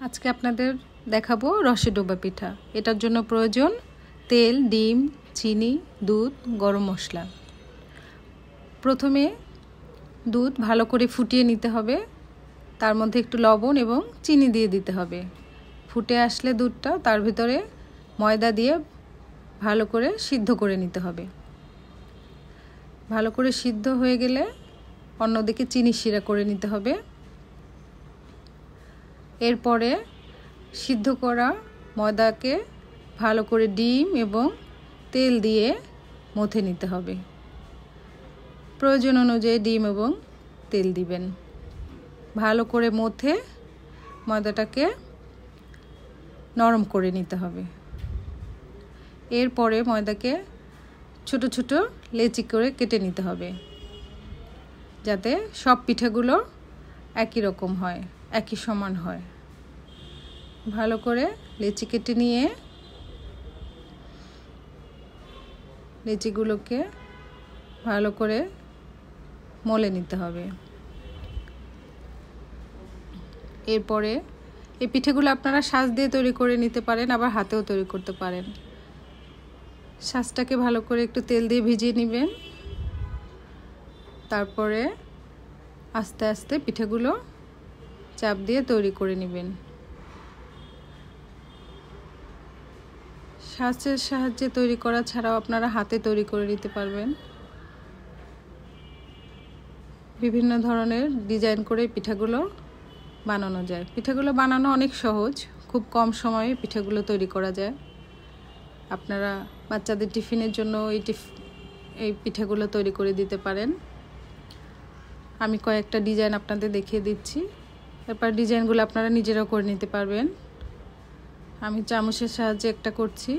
আজকে আপনাদের দেখাবো রসে ডোবা পিঠা। এটার জন্য প্রয়োজন তেল, ডিম, চিনি, দুধ, গরম মশলা। প্রথমে দুধ ভালো করে ফুটিয়ে নিতে হবে, তার মধ্যে একটু লবণ এবং চিনি দিয়ে দিতে হবে। ফুটে আসলে দুধটা তার ভিতরে ময়দা দিয়ে ভালো করে সিদ্ধ করে নিতে হবে। ভালো করে সিদ্ধ হয়ে গেলে অন্যদিকে চিনি শিরা করে নিতে হবে। এরপরে সিদ্ধ করা ময়দাকে ভালো করে ডিম এবং তেল দিয়ে মথে নিতে হবে। প্রয়োজন অনুযায়ী ডিম এবং তেল দিবেন। ভালো করে মথে ময়দাটাকে নরম করে নিতে হবে। এরপরে ময়দাকে ছোট ছোট লেচি করে কেটে নিতে হবে, যাতে সব পিঠাগুলো একই রকম হয়, একই সমান হয়। ভালো করে লেচি কেটে নিয়ে লেচিগুলোকে ভালো করে মলে নিতে হবে। এরপরে এই পিঠেগুলো আপনারা সাজ দিয়ে তৈরি করে নিতে পারেন, আবার হাতেও তৈরি করতে পারেন। সাজটাকে ভালো করে একটু তেল দিয়ে ভিজিয়ে নেবেন। তারপরে আস্তে আস্তে পিঠেগুলো চাপ দিয়ে তৈরি করে নেবেন। সাজের সাহায্যে তৈরি করা ছাড়াও আপনারা হাতে তৈরি করে নিতে পারবেন। বিভিন্ন ধরনের ডিজাইন করে পিঠাগুলো বানানো যায়। পিঠাগুলো বানানো অনেক সহজ, খুব কম সময়ে পিঠাগুলো তৈরি করা যায়। আপনারা বাচ্চাদের টিফিনের জন্য এই পিঠাগুলো তৈরি করে দিতে পারেন। আমি কয়েকটা ডিজাইন আপনাদের দেখিয়ে দিচ্ছি, এরপর ডিজাইনগুলো আপনারা নিজেরাও করে নিতে পারবেন। আমি চামচের সাহায্যে একটা করছি।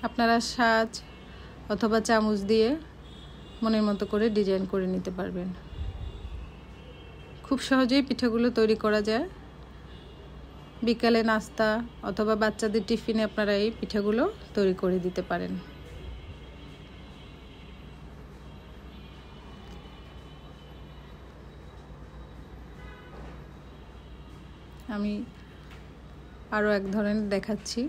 আপনারা সাজ অথবা চামচ দিয়ে মনের মতো করে ডিজাইন করে নিতে পারবেন। খুব সহজেই পিঠাগুলো তৈরি করা যায়। বিকালে নাস্তা অথবা বাচ্চাদের টিফিনে আপনারা এই পিঠাগুলো তৈরি করে দিতে পারেন। আমি আরও এক ধরনের দেখাচ্ছি।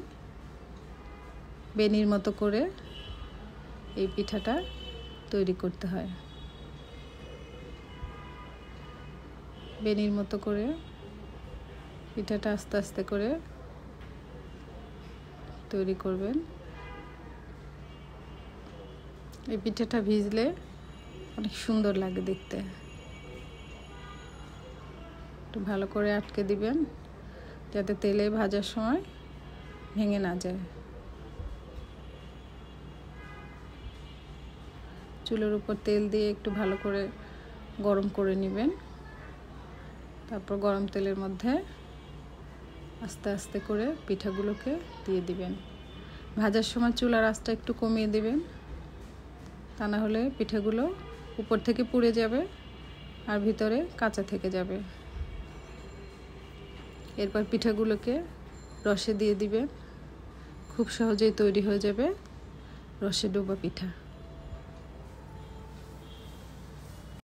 বেনির মতো করে এই পিঠাটা তৈরি করতে হয়। বেনির মতো করে পিঠাটা আস্তে আস্তে করে তৈরি করবেন। এই পিঠাটা ভিজলে অনেক সুন্দর লাগে দেখতে। একটু ভালো করে আটকে দিবেন, যাতে তেলে ভাজার সময় ভেঙে না যায়। চুলের উপর তেল দিয়ে একটু ভালো করে গরম করে নেবেন। তারপর গরম তেলের মধ্যে আস্তে আস্তে করে পিঠাগুলোকে দিয়ে দিবেন। ভাজার সময় চুলার আঁচটা একটু কমিয়ে দিবেন, তা না হলে পিঠাগুলো উপর থেকে পুড়ে যাবে আর ভিতরে কাঁচা থেকে যাবে। এরপর পিঠাগুলোকে রসে দিয়ে দিবেন। খুব সহজেই তৈরি হয়ে যাবে রসে ডোবা পিঠা।